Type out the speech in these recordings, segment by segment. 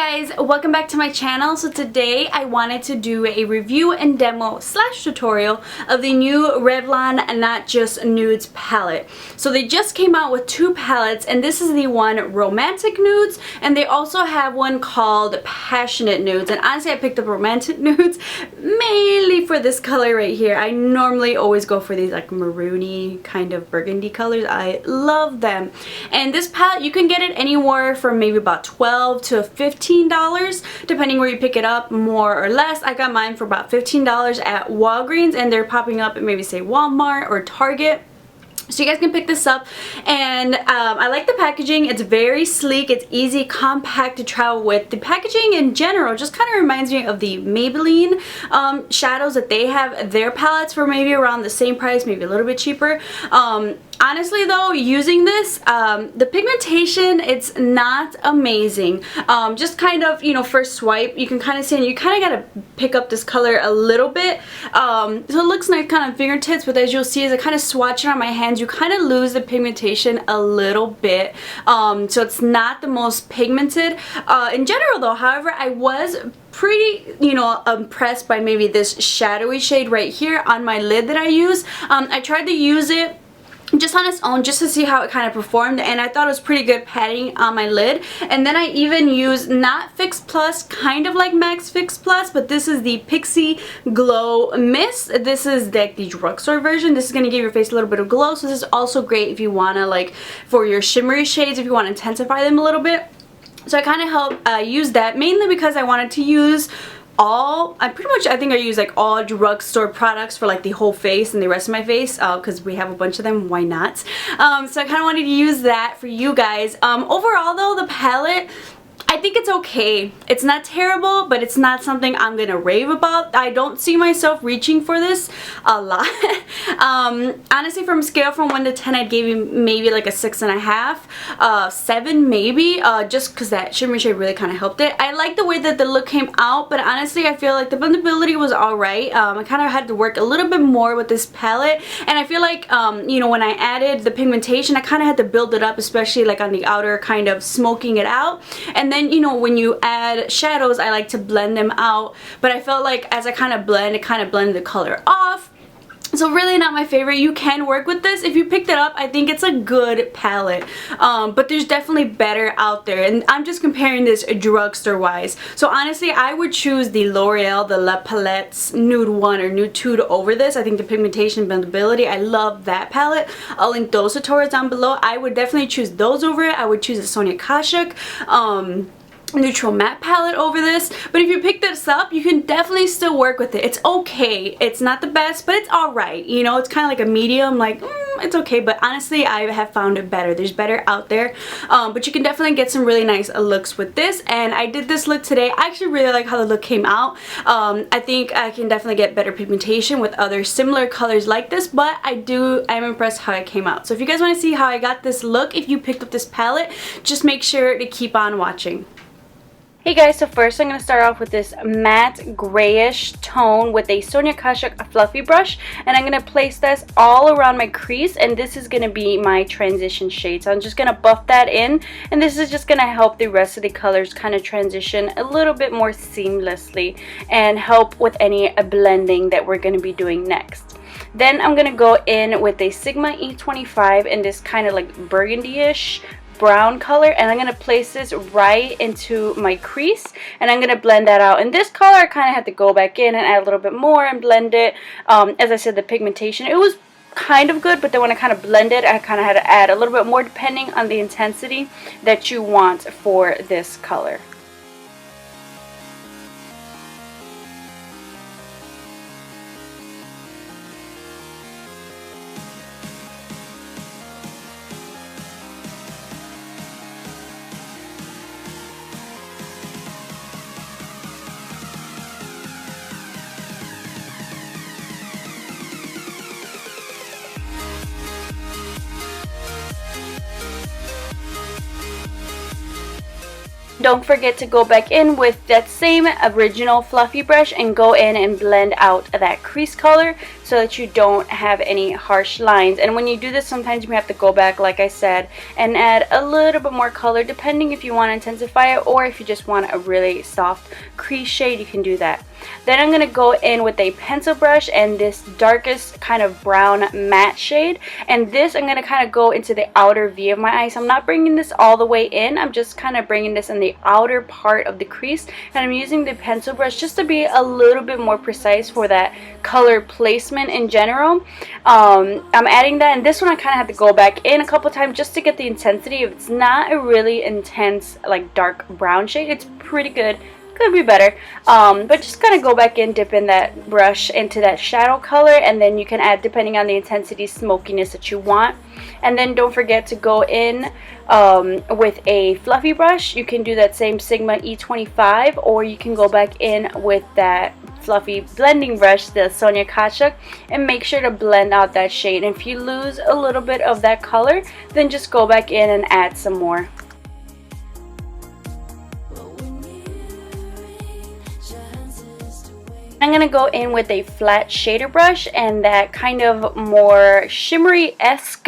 guys, welcome back to my channel. So today I wanted to do a review and demo slash tutorial of the new Revlon Not Just Nudes palette. So they just came out with two palettes, and this is the one Romantic Nudes, and they also have one called Passionate Nudes. And honestly, I picked up Romantic Nudes mainly for this color right here. I normally always go for these like maroony kind of burgundy colors. I love them. And this palette, you can get it anywhere from maybe about $12 to $15 depending where you pick it up, more or less. I got mine for about $15 at Walgreens, and they're popping up at maybe say Walmart or Target. So you guys can pick this up, and I like the packaging. It's very sleek, it's easy, compact to travel with. The packaging in general just kind of reminds me of the Maybelline shadows that they have their palettes for maybe around the same price, maybe a little bit cheaper. Honestly though, using this, the pigmentation, it's not amazing. Just kind of, you know, first swipe, you can kind of see, and you kind of got to pick up this color a little bit. So it looks nice kind of fingertips, but as you'll see as I kind of swatch it on my hands, you kind of lose the pigmentation a little bit. So it's not the most pigmented. In general though, however, I was pretty, you know, impressed by maybe this shadowy shade right here on my lid that I use. I tried to use it just on its own just to see how it kind of performed, and I thought it was pretty good patting on my lid. And then I even used not Fix Plus, kind of like Max Fix Plus, but this is the Pixi Glow Mist. This is like the drugstore version. This is going to give your face a little bit of glow, so this is also great if you want to, like, for your shimmery shades, if you want to intensify them a little bit. So I kind of helped use that, mainly because I wanted to use I think I use like all drugstore products for like the whole face and the rest of my face, because we have a bunch of them, why not? So I kind of wanted to use that for you guys. Overall though, the palette, I think it's okay. It's not terrible, but it's not something I'm gonna rave about. I don't see myself reaching for this a lot. Honestly, from a scale from 1 to 10, I'd give you maybe like a 6.5, 7 maybe, just because that shimmery shade really kind of helped it. I like the way that the look came out, but honestly, I feel like the blendability was alright. I kind of had to work a little bit more with this palette, and I feel like, you know, when I added the pigmentation, I kind of had to build it up, especially like on the outer, kind of smoking it out. And then, you know, when you add shadows, I like to blend them out, but I felt like as I kind of blend, it kind of blended the color off. So really not my favorite. You can work with this. If you picked it up, I think it's a good palette. But there's definitely better out there. And I'm just comparing this drugstore wise. So honestly, I would choose the L'Oreal, the La Palette's Nude 1 or Nude 2 over this. I think the pigmentation blendability, I love that palette. I'll link those tutorials down below. I would definitely choose those over it. I would choose the Sonia Kashuk neutral matte palette over this. But if you pick this up, you can definitely still work with it. It's okay. It's not the best, but it's alright. You know, it's kind of like a medium, like it's okay. But honestly, I have found it better. There's better out there, but you can definitely get some really nice looks with this. And I did this look today. I actually really like how the look came out. I think I can definitely get better pigmentation with other similar colors like this, but I'm impressed how it came out. So if you guys want to see how I got this look, if you picked up this palette, just make sure to keep on watching. Hey guys, so first I'm going to start off with this matte grayish tone with a Sonia Kashuk fluffy brush, and I'm going to place this all around my crease, and this is going to be my transition shade. So I'm just going to buff that in, and this is just going to help the rest of the colors kind of transition a little bit more seamlessly and help with any blending that we're going to be doing next. Then I'm going to go in with a Sigma E25 in this kind of like burgundy-ish brown color, and I'm going to place this right into my crease, and I'm going to blend that out. And this color, I kind of had to go back in and add a little bit more and blend it. As I said, the pigmentation, it was kind of good, but then when I kind of blended, I kind of had to add a little bit more depending on the intensity that you want for this color. Don't forget to go back in with that same original fluffy brush and go in and blend out that crease color so that you don't have any harsh lines. And when you do this, sometimes you have to go back, like I said, and add a little bit more color depending if you want to intensify it or if you just want a really soft crease shade, you can do that. Then I'm going to go in with a pencil brush and this darkest kind of brown matte shade, and this I'm going to kind of go into the outer V of my eyes. I'm not bringing this all the way in, I'm just kind of bringing this in the outer part of the crease, and I'm using the pencil brush just to be a little bit more precise for that color placement in general. I'm adding that, and this one I kind of have to go back in a couple times just to get the intensity. If it's not a really intense like dark brown shade, it's pretty good. Could be better, but just kind of go back in, dip in that brush into that shadow color, and then you can add, depending on the intensity, smokiness that you want. And then don't forget to go in with a fluffy brush. You can do that same Sigma E25, or you can go back in with that fluffy blending brush, the Sonia Kachuk, and make sure to blend out that shade. And if you lose a little bit of that color, then just go back in and add some more. I'm going to go in with a flat shader brush and that kind of more shimmery-esque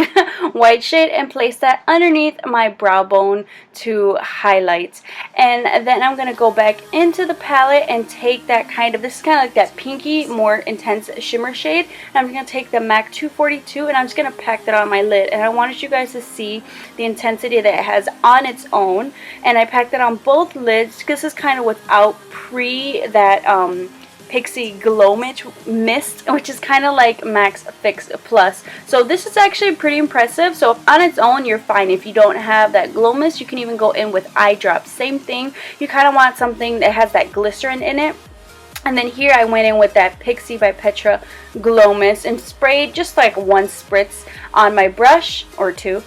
white shade and place that underneath my brow bone to highlight. And then I'm going to go back into the palette and take that kind of, this is kind of like that pinky, more intense shimmer shade. And I'm going to take the MAC 242 and I'm just going to pack that on my lid. And I wanted you guys to see the intensity that it has on its own. And I packed it on both lids because this is kind of without that Pixi Glow Mist, which is kind of like Max Fix Plus. So this is actually pretty impressive. So on its own, you're fine. If you don't have that Glow Mist, you can even go in with eye drops. Same thing. You kind of want something that has that glycerin in it. And then here I went in with that Pixi by Petra Glow Mist and sprayed just like one spritz on my brush or two.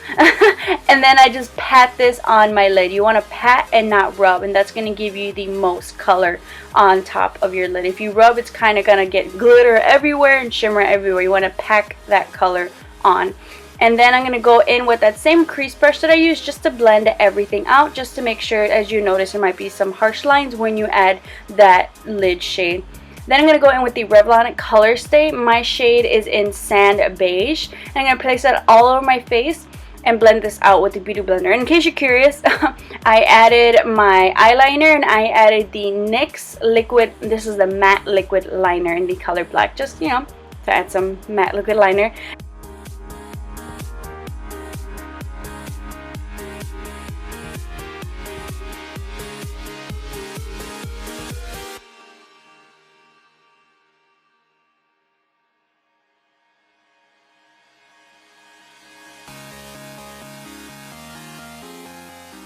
And then I just pat this on my lid. You want to pat and not rub, and that's going to give you the most color on top of your lid. If you rub, it's kind of going to get glitter everywhere and shimmer everywhere. You want to pack that color on. And then I'm going to go in with that same crease brush that I used just to blend everything out, just to make sure, as you notice, there might be some harsh lines when you add that lid shade. Then I'm going to go in with the Revlon Colorstay. My shade is in Sand Beige. And I'm going to place that all over my face and blend this out with the Beauty Blender. And in case you're curious, I added my eyeliner and I added the NYX liquid, this is the matte liquid liner in the color black, just, you know, to add some matte liquid liner.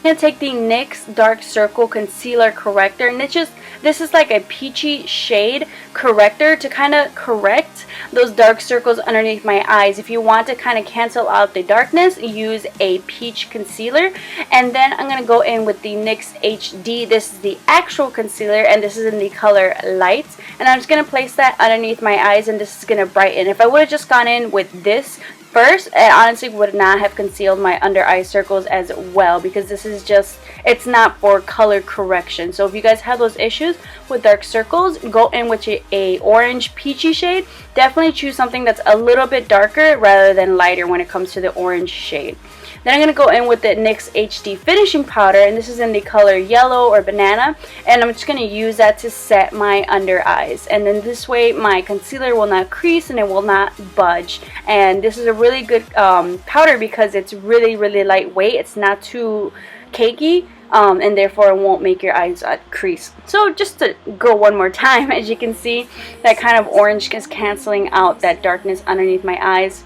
I'm going to take the NYX Dark Circle Concealer Corrector, and this is like a peachy shade corrector to kind of correct those dark circles underneath my eyes. If you want to kind of cancel out the darkness, use a peach concealer. And then I'm going to go in with the NYX HD. This is the actual concealer, and this is in the color Light. And I'm just going to place that underneath my eyes, and this is going to brighten. If I would have just gone in with this first, it honestly would not have concealed my under eye circles as well, because this is just, it's not for color correction. So if you guys have those issues with dark circles, go in with a orange peachy shade. Definitely choose something that's a little bit darker rather than lighter when it comes to the orange shade. Then I'm going to go in with the NYX HD Finishing Powder, and this is in the color Yellow or Banana, and I'm just going to use that to set my under eyes. And then this way my concealer will not crease and it will not budge. And this is a really good powder because it's really, really lightweight. It's not too cakey, and therefore it won't make your eyes crease. So just to go one more time, as you can see, that kind of orange is canceling out that darkness underneath my eyes.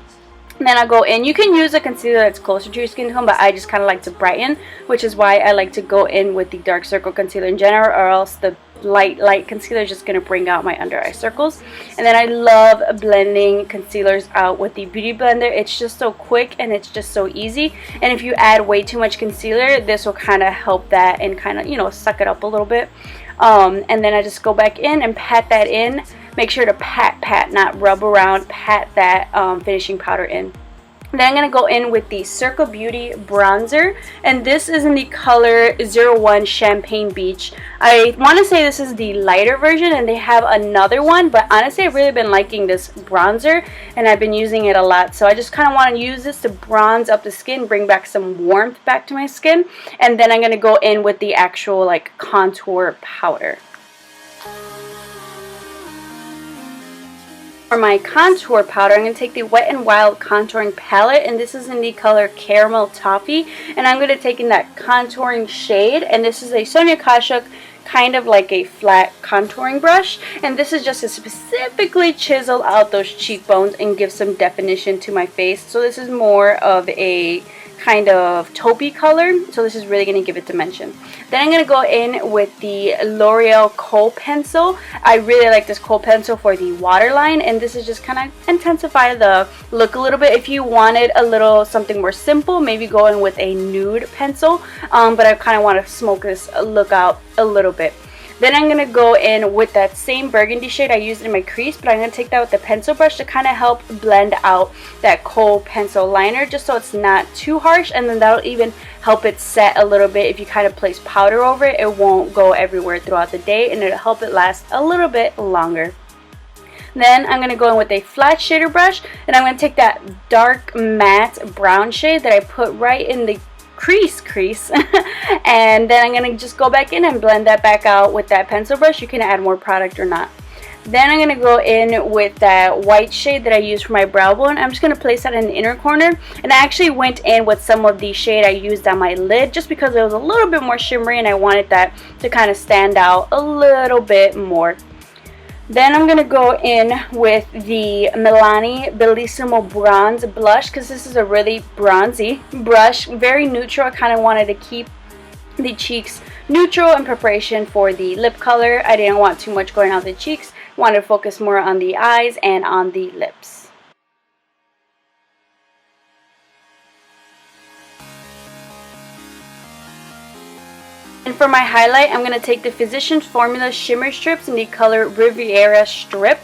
And then I'll go in. You can use a concealer that's closer to your skin tone, but I just kind of like to brighten, which is why I like to go in with the Dark Circle Concealer in general, or else the light concealer is just going to bring out my under eye circles. And then I love blending concealers out with the Beauty Blender. It's just so quick and it's just so easy. And if you add way too much concealer, this will kind of help that and kind of, you know, suck it up a little bit. And then I just go back in and pat that in. Make sure to pat, not rub around, pat that finishing powder in. Then I'm going to go in with the Circa Beauty bronzer, and this is in the color 01 Champagne Beach. I want to say this is the lighter version, and they have another one, but honestly I've really been liking this bronzer and I've been using it a lot, so I just kind of want to use this to bronze up the skin, bring back some warmth back to my skin, and then I'm going to go in with the actual like contour powder. For my contour powder, I'm going to take the Wet n Wild contouring palette, and this is in the color Caramel Toffee, and I'm going to take in that contouring shade, and this is a Sonia Kashuk kind of like a flat contouring brush, and this is just to specifically chisel out those cheekbones and give some definition to my face. So this is more of a kind of taupey color, so this is really going to give it dimension. Then I'm going to go in with the L'Oreal Kohl pencil. I really like this Kohl pencil for the waterline, and this is just kind of intensify the look a little bit. If you wanted a little something more simple, maybe go in with a nude pencil, but I kind of want to smoke this look out a little bit. Then I'm going to go in with that same burgundy shade I used in my crease, but I'm going to take that with the pencil brush to kind of help blend out that Kohl pencil liner, just so it's not too harsh, and then that'll even help it set a little bit. If you kind of place powder over it, it won't go everywhere throughout the day, and it'll help it last a little bit longer. Then I'm going to go in with a flat shader brush, and I'm going to take that dark matte brown shade that I put right in the crease and then I'm going to just go back in and blend that back out with that pencil brush. You can add more product or not. Then I'm going to go in with that white shade that I used for my brow bone. I'm just going to place that in the inner corner, and I actually went in with some of the shade I used on my lid just because it was a little bit more shimmery and I wanted that to kind of stand out a little bit more. Then I'm going to go in with the Milani Bellisimo Bronze Blush, because this is a really bronzy brush, very neutral. I kind of wanted to keep the cheeks neutral in preparation for the lip color. I didn't want too much going on the cheeks, wanted to focus more on the eyes and on the lips. And for my highlight, I'm going to take the Physicians Formula Shimmer Strips in the color Riviera Strip.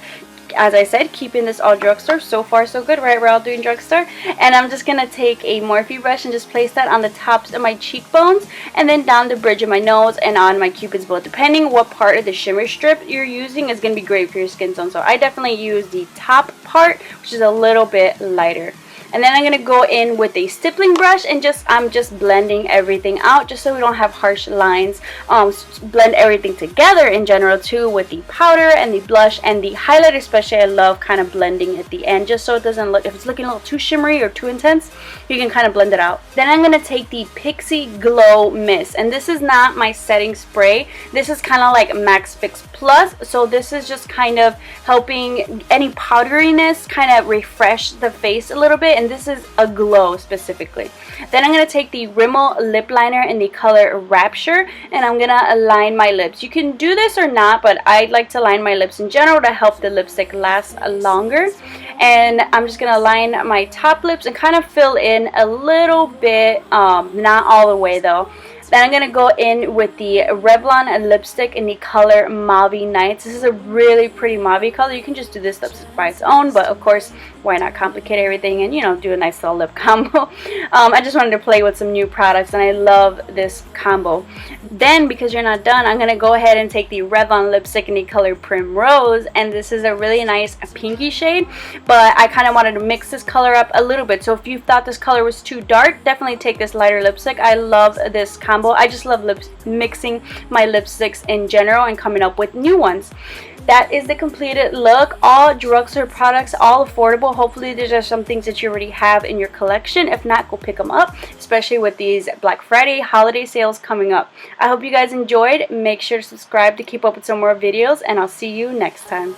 As I said, keeping this all drugstore. So far so good, right? We're all doing drugstore. And I'm just going to take a Morphe brush and just place that on the tops of my cheekbones, and then down the bridge of my nose and on my cupid's bow. Depending what part of the shimmer strip you're using is going to be great for your skin tone. So I definitely use the top part, which is a little bit lighter. And then I'm going to go in with a stippling brush and I'm just blending everything out just so we don't have harsh lines. Blend everything together in general too, with the powder and the blush and the highlight especially. I love kind of blending at the end just so it doesn't look, if it's looking a little too shimmery or too intense, you can kind of blend it out. Then I'm going to take the Pixi Glow Mist, and this is not my setting spray. This is kind of like Max Fix Plus, so this is just kind of helping any powderiness kind of refresh the face a little bit, and this is a glow specifically. Then I'm going to take the Rimmel lip liner in the color Rapture, and I'm going to align my lips. You can do this or not, but I like to line my lips in general to help the lipstick last longer. And I'm just going to line my top lips and kind of fill in a little bit, not all the way though. Then I'm going to go in with the Revlon lipstick in the color Mauvy Nights. This is a really pretty Mauvy color. You can just do this lipstick by its own, but of course, why not complicate everything and, you know, do a nice little lip combo. I just wanted to play with some new products, and I love this combo. Then, because you're not done, I'm going to go ahead and take the Revlon lipstick in the color Primrose, and this is a really nice pinky shade, but I kind of wanted to mix this color up a little bit. So if you thought this color was too dark, definitely take this lighter lipstick. I love this combo. I just love mixing my lipsticks in general and coming up with new ones. That is the completed look. All drugstore products, all affordable. Hopefully these are some things that you already have in your collection. If not, go pick them up, especially with these Black Friday holiday sales coming up. I hope you guys enjoyed. Make sure to subscribe to keep up with some more videos, and I'll see you next time.